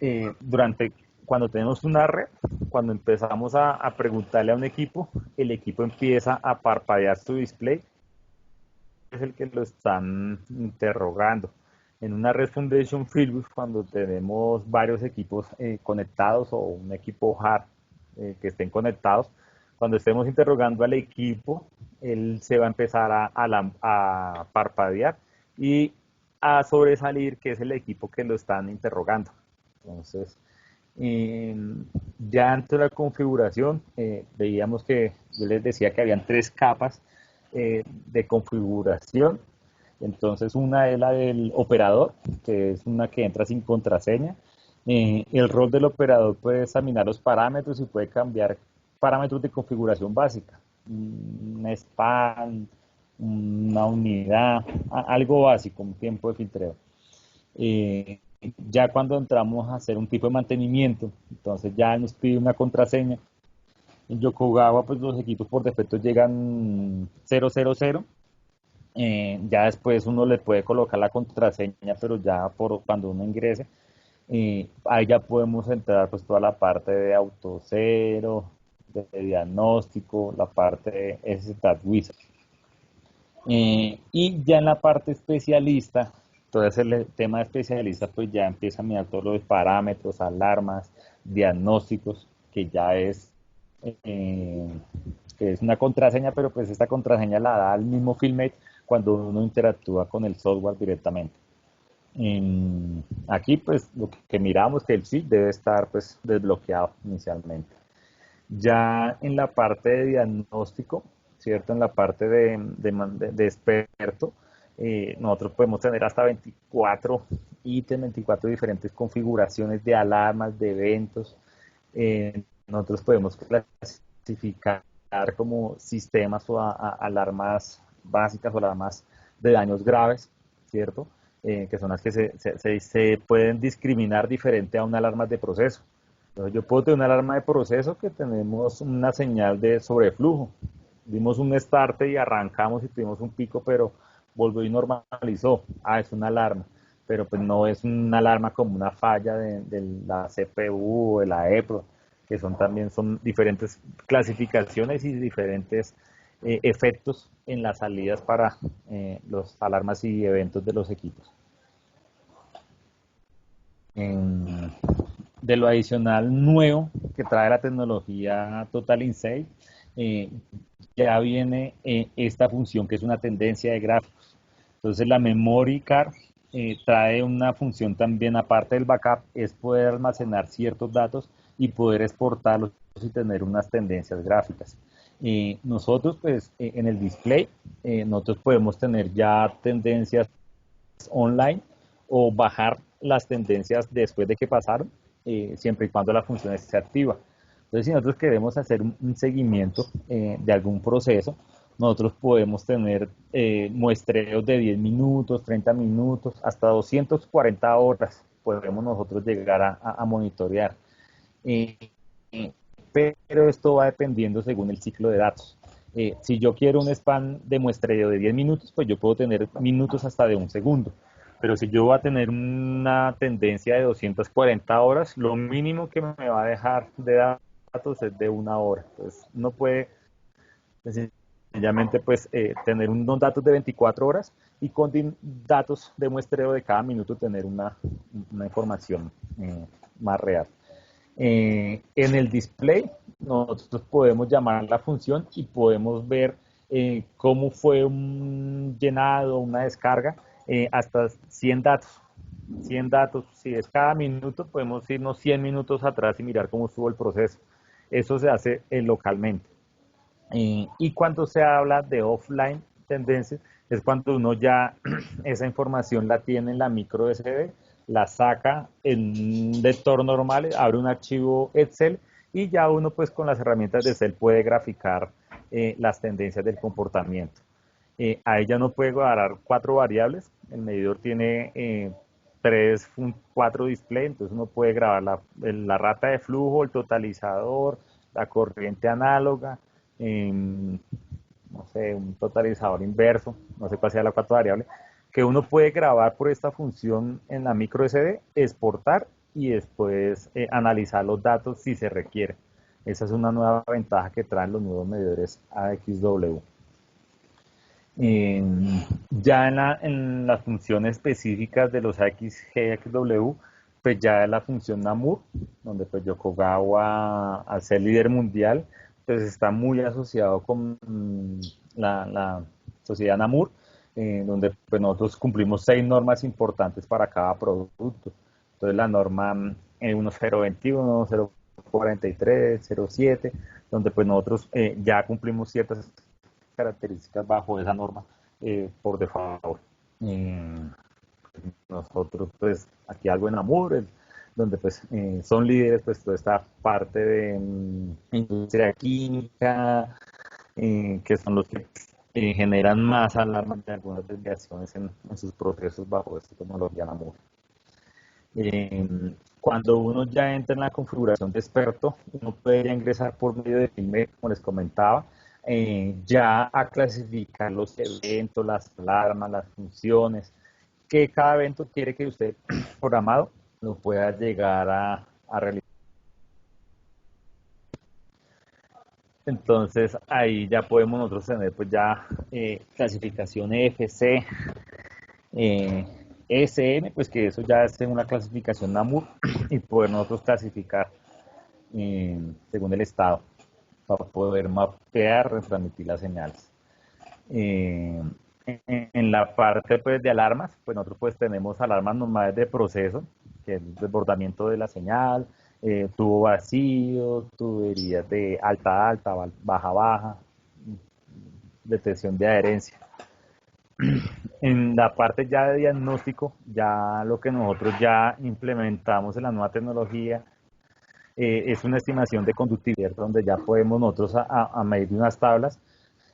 cuando tenemos una red, cuando empezamos a preguntarle a un equipo, el equipo empieza a parpadear su display, es el que lo están interrogando. En una red Foundation Fieldbus, cuando tenemos varios equipos conectados o un equipo hard que estén conectados, cuando estemos interrogando al equipo, él se va a empezar a parpadear y a sobresalir que es el equipo que lo están interrogando. Entonces, ya ante la configuración, veíamos que yo les decía que habían tres capas de configuración. Entonces, una es la del operador, que es una que entra sin contraseña. El rol del operador puede examinar los parámetros y puede cambiar parámetros de configuración básica. Un span, una unidad, algo básico, un tiempo de filtreo. Ya cuando entramos a hacer un tipo de mantenimiento, entonces ya nos pide una contraseña. En Yokogawa, pues los equipos por defecto llegan 000. Ya después uno le puede colocar la contraseña, pero ya por cuando uno ingrese, ahí ya podemos entrar pues toda la parte de autocero, de diagnóstico, la parte de SSAT Wizard. Y ya en la parte especialista, entonces el tema de especialista pues ya empieza a mirar todos los parámetros, alarmas, diagnósticos, que es una contraseña, pero pues esta contraseña la da el mismo FieldMate cuando uno interactúa con el software directamente. Aquí pues lo que miramos que el SIG debe estar pues desbloqueado inicialmente. Ya en la parte de diagnóstico, ¿cierto? En la parte de experto, nosotros podemos tener hasta 24 ítems, 24 diferentes configuraciones de alarmas, de eventos. Nosotros podemos clasificar como sistemas o alarmas básicas o alarmas de daños graves, ¿cierto? Que son las que se pueden discriminar diferente a una alarma de proceso. Entonces yo puedo tener una alarma de proceso que tenemos una señal de sobreflujo. Dimos un start y arrancamos y tuvimos un pico, pero volvió y normalizó. Es una alarma, pero pues no es una alarma como una falla de la CPU o de la EPRO, que son diferentes clasificaciones y diferentes efectos en las salidas para los alarmas y eventos de los equipos. De lo adicional nuevo que trae la tecnología Total Insight, ya viene esta función que es una tendencia de gráficos. Entonces la Memory Card trae una función también, aparte del backup, es poder almacenar ciertos datos y poder exportarlos y tener unas tendencias gráficas. Nosotros pues en el display, nosotros podemos tener ya tendencias online o bajar las tendencias después de que pasaron, siempre y cuando la función esté activa. Entonces, si nosotros queremos hacer un seguimiento de algún proceso, nosotros podemos tener muestreos de 10 minutos, 30 minutos, hasta 240 horas podemos nosotros llegar a monitorear. Pero esto va dependiendo según el ciclo de datos. Si yo quiero un span de muestreo de 10 minutos, pues yo puedo tener minutos hasta de un segundo. Pero si yo voy a tener una tendencia de 240 horas, lo mínimo que me va a dejar de datos es de una hora. Entonces, no puede sencillamente pues, tener unos datos de 24 horas y con datos de muestreo de cada minuto tener una información más real. En el display, nosotros podemos llamar la función y podemos ver cómo fue un llenado, una descarga, hasta 100 datos. 100 datos, si es cada minuto, podemos irnos 100 minutos atrás y mirar cómo estuvo el proceso. Eso se hace localmente. Y cuando se habla de offline tendencias, es cuando uno ya esa información la tiene en la micro SD, la saca en un lector normal, abre un archivo Excel y ya uno pues con las herramientas de Excel puede graficar las tendencias del comportamiento. Ahí ya no puede guardar 4 variables, el medidor tiene 4 displays, entonces uno puede grabar la rata de flujo, el totalizador, la corriente análoga, no sé, un totalizador inverso, no sé cuál sea la 4 variable, que uno puede grabar por esta función en la micro SD, exportar y después analizar los datos si se requiere. Esa es una nueva ventaja que traen los nuevos medidores AXW. Ya en las funciones específicas de los AXGXW, pues ya la función Namur, donde pues Yokogawa, al ser líder mundial, pues está muy asociado con la sociedad Namur, donde pues nosotros cumplimos 6 normas importantes para cada producto. Entonces la norma 1021, 043, 07, donde pues nosotros ya cumplimos ciertas características bajo esa norma por default. Nosotros, pues, aquí algo en Amur, donde pues son líderes, pues, toda esta parte de industria química, que son los que generan más alarmas de algunas desviaciones en sus procesos bajo esta tecnología Namur. Cuando uno ya entra en la configuración de experto, uno puede ya ingresar por medio de email, como les comentaba, ya a clasificar los eventos, las alarmas, las funciones, que cada evento quiere que usted programado lo pueda llegar a realizar. Entonces ahí ya podemos nosotros tener pues ya clasificación EFC, ESN, pues que eso ya es una clasificación NAMUR y poder nosotros clasificar según el estado para poder mapear, retransmitir las señales. En la parte pues, de alarmas, pues nosotros pues tenemos alarmas normales de proceso, que es el desbordamiento de la señal, tubo vacío, tuberías de alta alta, baja baja, detección de adherencia. En la parte ya de diagnóstico, ya lo que nosotros ya implementamos en la nueva tecnología es una estimación de conductividad donde ya podemos nosotros a medir unas tablas,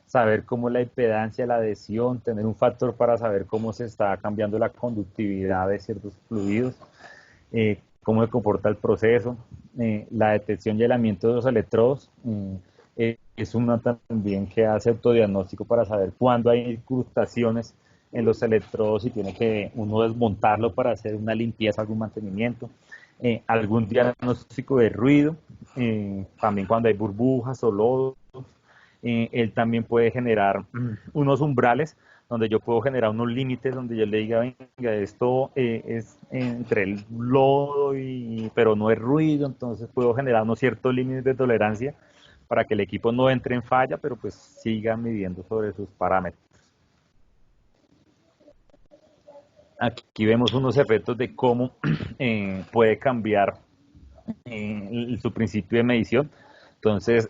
saber cómo la impedancia, la adhesión, tener un factor para saber cómo se está cambiando la conductividad de ciertos fluidos, cómo se comporta el proceso, la detección y aislamiento de los electrodos. Es una también que hace autodiagnóstico para saber cuándo hay incrustaciones en los electrodos y tiene que uno desmontarlo para hacer una limpieza, algún mantenimiento. Algún diagnóstico de ruido, también cuando hay burbujas o lodos. Él también puede generar unos umbrales donde yo puedo generar unos límites donde yo le diga, venga, esto es entre el lodo, pero no es ruido, entonces puedo generar unos ciertos límites de tolerancia para que el equipo no entre en falla, pero pues siga midiendo sobre sus parámetros. Aquí vemos unos efectos de cómo puede cambiar su principio de medición. Entonces,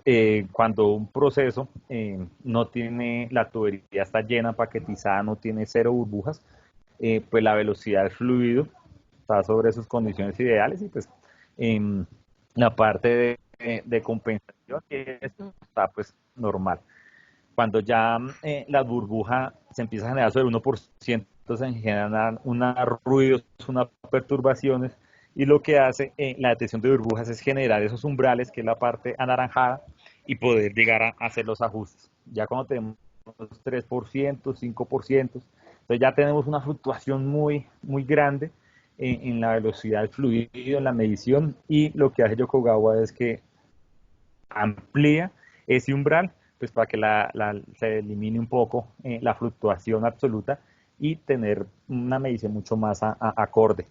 cuando un proceso no tiene, la tubería está llena, paquetizada, no tiene 0 burbujas, pues la velocidad del fluido está sobre sus condiciones ideales y pues la parte de compensación está pues normal. Cuando ya la burbuja se empieza a generar sobre el 1%, se generan unos ruidos, unas perturbaciones, y lo que hace la detección de burbujas es generar esos umbrales, que es la parte anaranjada, y poder llegar a hacer los ajustes. Ya cuando tenemos 3%, 5%, entonces ya tenemos una fluctuación muy, muy grande en la velocidad del fluido, en la medición, y lo que hace Yokogawa es que amplía ese umbral, pues para que se elimine un poco la fluctuación absoluta y tener una medición mucho más acorde.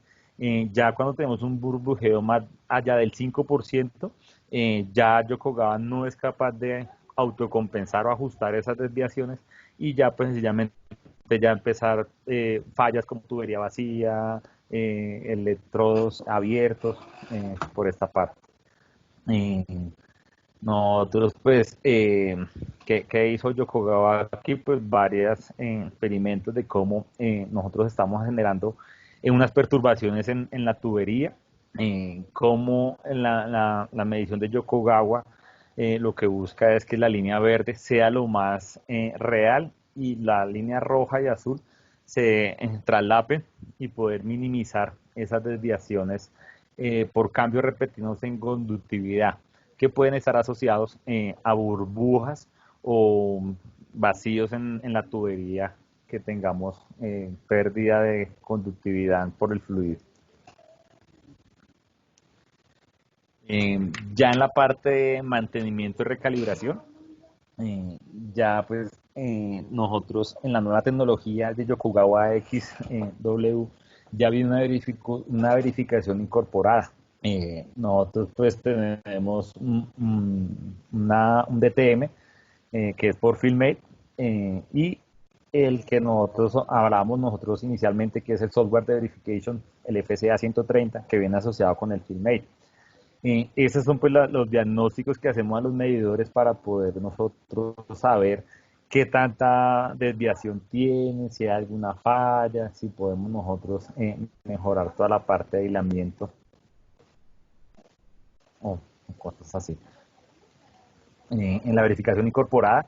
Ya cuando tenemos un burbujeo más allá del 5%, ya Yokogawa no es capaz de autocompensar o ajustar esas desviaciones y ya pues sencillamente ya empezar fallas como tubería vacía, electrodos abiertos por esta parte. Nosotros pues ¿Qué hizo Yokogawa aquí? Pues varios experimentos de cómo nosotros estamos generando unas perturbaciones en la tubería, cómo la medición de Yokogawa lo que busca es que la línea verde sea lo más real y la línea roja y azul se traslapen y poder minimizar esas desviaciones por cambios repetidos en conductividad que pueden estar asociados a burbujas o vacíos en la tubería que tengamos pérdida de conductividad por el fluido. Ya en la parte de mantenimiento y recalibración, eh, ya pues nosotros en la nueva tecnología de Yokogawa XW ya viene una verificación incorporada. Nosotros pues tenemos un DTM que es por FilmMate y el que nosotros hablamos nosotros inicialmente que es el software de verification, el FCA 130 que viene asociado con el FilmMate. Esos son pues los diagnósticos que hacemos a los medidores para poder nosotros saber qué tanta desviación tiene, si hay alguna falla, si podemos nosotros mejorar toda la parte de aislamiento o cosas así. En la verificación incorporada,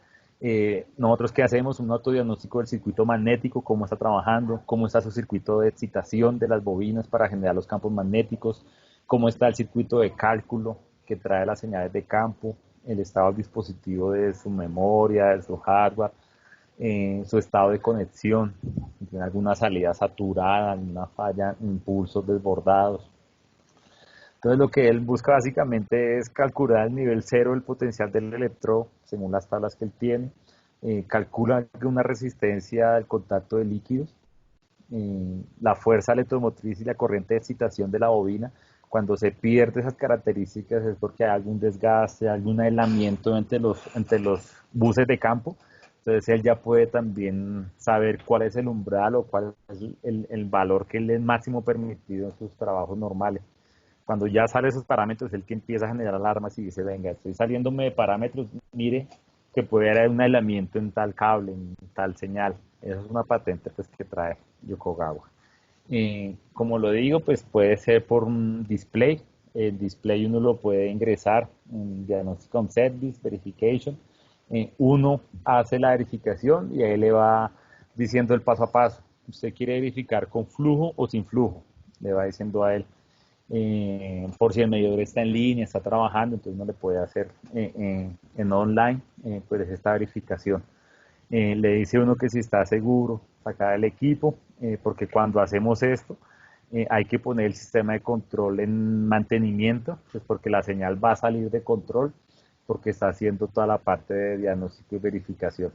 nosotros qué hacemos, un autodiagnóstico del circuito magnético, cómo está trabajando, cómo está su circuito de excitación de las bobinas para generar los campos magnéticos, cómo está el circuito de cálculo que trae las señales de campo, el estado del dispositivo de su memoria, de su hardware, su estado de conexión, si tiene alguna salida saturada, alguna falla, impulsos desbordados. Entonces lo que él busca básicamente es calcular el nivel cero del potencial del electrodo según las tablas que él tiene, calcula una resistencia al contacto de líquidos, la fuerza electromotriz y la corriente de excitación de la bobina. Cuando se pierde esas características es porque hay algún desgaste, algún aislamiento entre los buses de campo. Entonces él ya puede también saber cuál es el umbral o cuál es el valor que es máximo permitido en sus trabajos normales. Cuando ya sale esos parámetros, el que empieza a generar alarmas y dice, venga, estoy saliéndome de parámetros, mire que puede haber un aislamiento en tal cable, en tal señal. Esa es una patente pues, que trae Yokogawa. Como lo digo, pues puede ser por un display. El display uno lo puede ingresar en Diagnostic on Service, Verification. Uno hace la verificación y ahí le va diciendo el paso a paso. Usted quiere verificar con flujo o sin flujo. Le va diciendo a él por si el medidor está en línea, está trabajando, entonces no le puede hacer en online pues esta verificación. Le dice uno que si está seguro, sacar el equipo, porque cuando hacemos esto hay que poner el sistema de control en mantenimiento, pues porque la señal va a salir de control, porque está haciendo toda la parte de diagnóstico y verificación.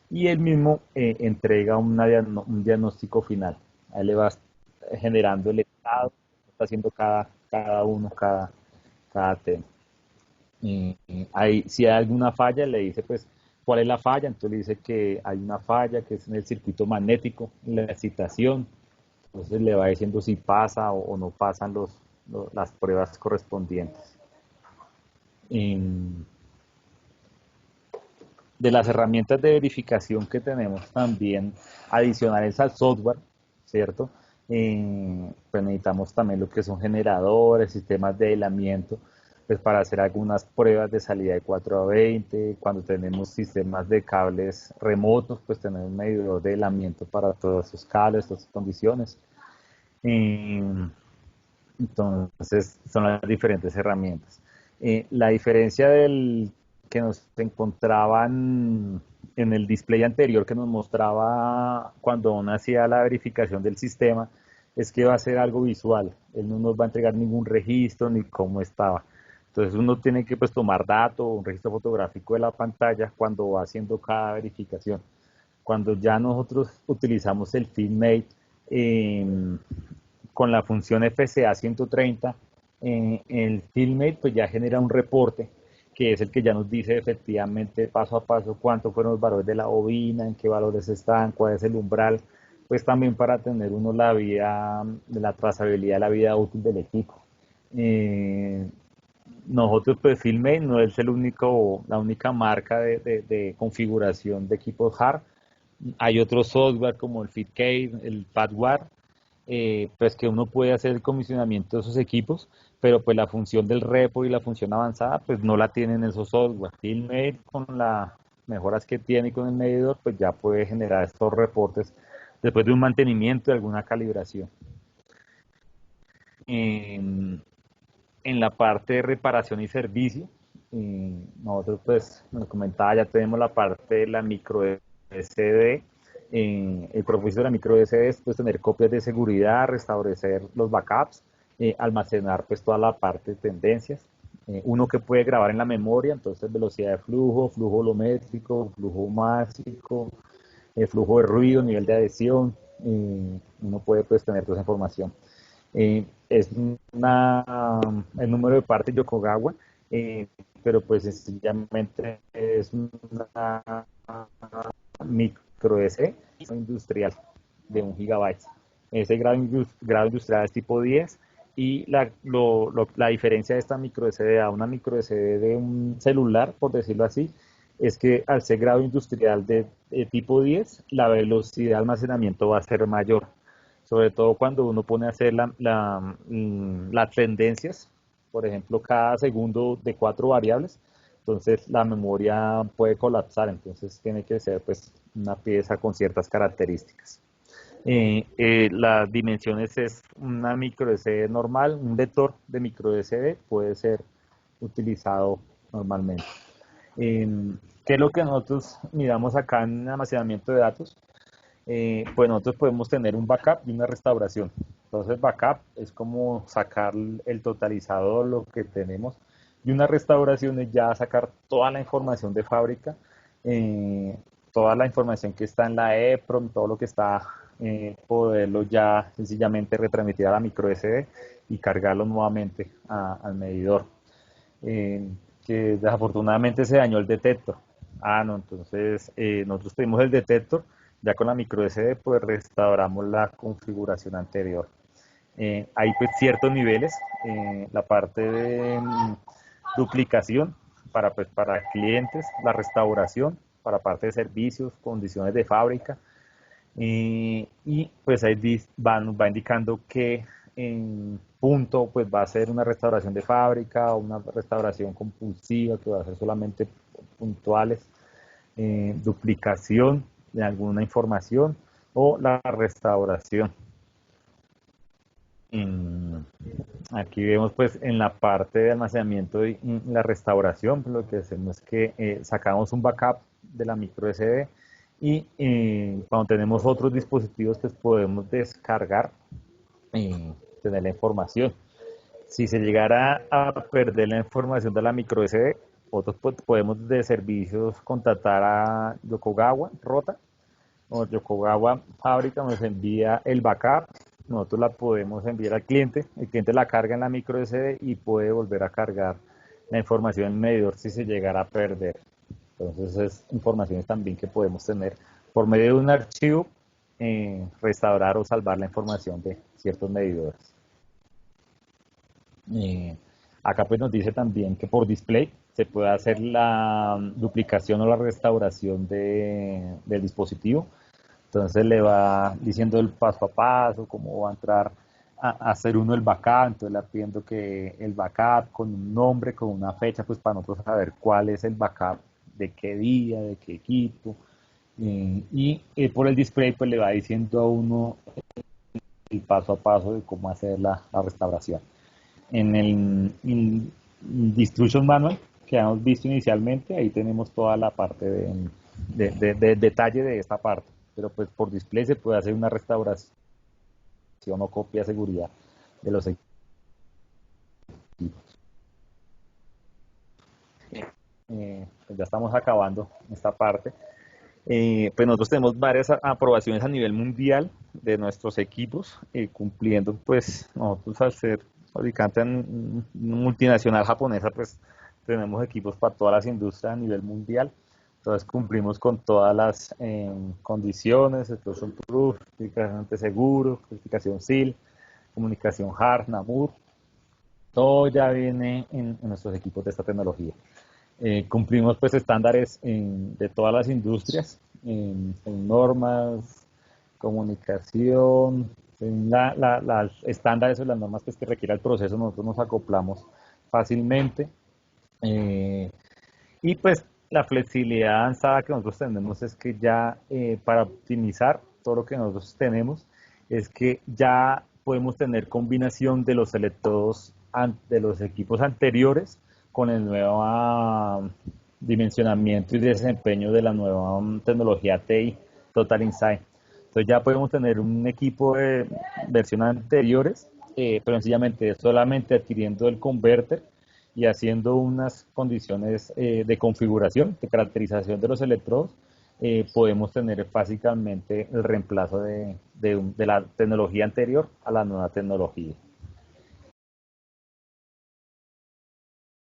Y él mismo entrega un diagnóstico final. Ahí le va generando el estado está haciendo cada tema. Si hay alguna falla, le dice pues cuál es la falla, entonces le dice que hay una falla que es en el circuito magnético, en la excitación, entonces le va diciendo si pasa o no pasan las pruebas correspondientes. De las herramientas de verificación que tenemos también adicionales al software, ¿cierto? Pues necesitamos también lo que son generadores, sistemas de aislamiento, pues para hacer algunas pruebas de salida de 4 a 20, cuando tenemos sistemas de cables remotos, pues tener un medidor de aislamiento para todos esos cables, todas esas condiciones. Entonces, son las diferentes herramientas. La diferencia del que nos encontraban en el display anterior que nos mostraba cuando uno hacía la verificación del sistema es que va a ser algo visual. Él no nos va a entregar ningún registro ni cómo estaba. Entonces uno tiene que pues, tomar datos, un registro fotográfico de la pantalla cuando va haciendo cada verificación. Cuando ya nosotros utilizamos el FilmMate, con la función FCA 130, el FilmMate pues ya genera un reporte que es el que ya nos dice efectivamente paso a paso cuántos fueron los valores de la bobina, en qué valores están, cuál es el umbral, pues también para tener uno la vida, la trazabilidad de la vida útil del equipo. nosotros, pues Filmate no es la única marca de configuración de equipos hard. Hay otro software como el FitCade, el Padware, pues que uno puede hacer el comisionamiento de esos equipos, pero pues la función del repo y la función avanzada pues no la tienen esos software. Filmate con las mejoras que tiene y con el medidor pues ya puede generar estos reportes después de un mantenimiento y alguna calibración. En, en la parte de reparación y servicio, nosotros pues, como comentaba, ya tenemos la parte de la micro SD. El propósito de la micro SD es pues, tener copias de seguridad, restablecer los backups, almacenar pues toda la parte de tendencias. Uno que puede grabar en la memoria, entonces velocidad de flujo, flujo volumétrico, flujo másico, flujo de ruido, nivel de adhesión. Uno puede pues tener toda esa información. Es el número de partes Yokogawa, eh, pero pues sencillamente es una micro SD industrial de 1 GB. Ese grado industrial es tipo 10 y la diferencia de esta micro SD a una micro SD de un celular, por decirlo así, es que al ser grado industrial de tipo 10, la velocidad de almacenamiento va a ser mayor, sobre todo cuando uno pone a hacer las tendencias, por ejemplo, cada segundo de 4 variables, entonces la memoria puede colapsar, entonces tiene que ser pues una pieza con ciertas características. Las dimensiones es una micro SD normal, un lector de micro SD puede ser utilizado normalmente. ¿Qué es lo que nosotros miramos acá en almacenamiento de datos? Pues nosotros podemos tener un backup y una restauración. Entonces, backup es como sacar el totalizador, lo que tenemos, y una restauración es ya sacar toda la información de fábrica, eh, toda la información que está en la EEPROM, todo lo que está, poderlo ya sencillamente retransmitir a la micro SD y cargarlo nuevamente al medidor. Eh, que desafortunadamente se dañó el detector. Ah, no, entonces nosotros tenemos el detector, ya con la micro SD pues restauramos la configuración anterior. Hay pues ciertos niveles, la parte de duplicación para clientes, la restauración para parte de servicios, condiciones de fábrica, y pues ahí va indicando que en punto pues va a ser una restauración de fábrica o una restauración compulsiva que va a ser solamente puntuales, duplicación de alguna información o la restauración. Aquí vemos pues en la parte de almacenamiento y la restauración, pues, lo que hacemos es que sacamos un backup de la micro SD y cuando tenemos otros dispositivos pues podemos descargar y tener la información. Si se llegara a perder la información de la micro SD, nosotros podemos de servicios contactar a Yokogawa Rota o Yokogawa Fábrica, nos envía el backup, nosotros la podemos enviar al cliente, el cliente la carga en la micro SD y puede volver a cargar la información en el medidor si se llegara a perder. Entonces es informaciones también que podemos tener por medio de un archivo, restaurar o salvar la información de ciertos medidores. Acá pues nos dice también que por display se puede hacer la duplicación o la restauración del dispositivo. Entonces le va diciendo el paso a paso, cómo va a entrar a hacer uno el backup. Entonces le pidiendo que el backup con un nombre, con una fecha, pues para nosotros saber cuál es el backup, de qué día, de qué equipo. Y por el display pues le va diciendo a uno el paso a paso de cómo hacer la restauración. En el Instruction Manual que hemos visto inicialmente, ahí tenemos toda la parte de detalle de esta parte, pero pues por display se puede hacer una restauración o copia de seguridad de los equipos. Pues ya estamos acabando esta parte. Pues nosotros tenemos varias aprobaciones a nivel mundial de nuestros equipos, cumpliendo pues nosotros al ser fabricante en multinacional japonesa, pues tenemos equipos para todas las industrias a nivel mundial. Entonces cumplimos con todas las condiciones, explosion proof, certificación de seguro, certificación SIL, comunicación HART, NAMUR. Todo ya viene en nuestros equipos de esta tecnología. Cumplimos pues estándares de todas las industrias, en normas, comunicación, en las estándares o las normas pues, que requiere el proceso, nosotros nos acoplamos fácilmente. eh, y pues la flexibilidad avanzada que nosotros tenemos es que ya para optimizar todo lo que nosotros tenemos, es que ya podemos tener combinación de los electrodos de los equipos anteriores con el nuevo dimensionamiento y desempeño de la nueva tecnología TI, Total Insight. Entonces ya podemos tener un equipo de versiones anteriores, pero sencillamente solamente adquiriendo el converter y haciendo unas condiciones de configuración, de caracterización de los electrodos, podemos tener básicamente el reemplazo de la tecnología anterior a la nueva tecnología.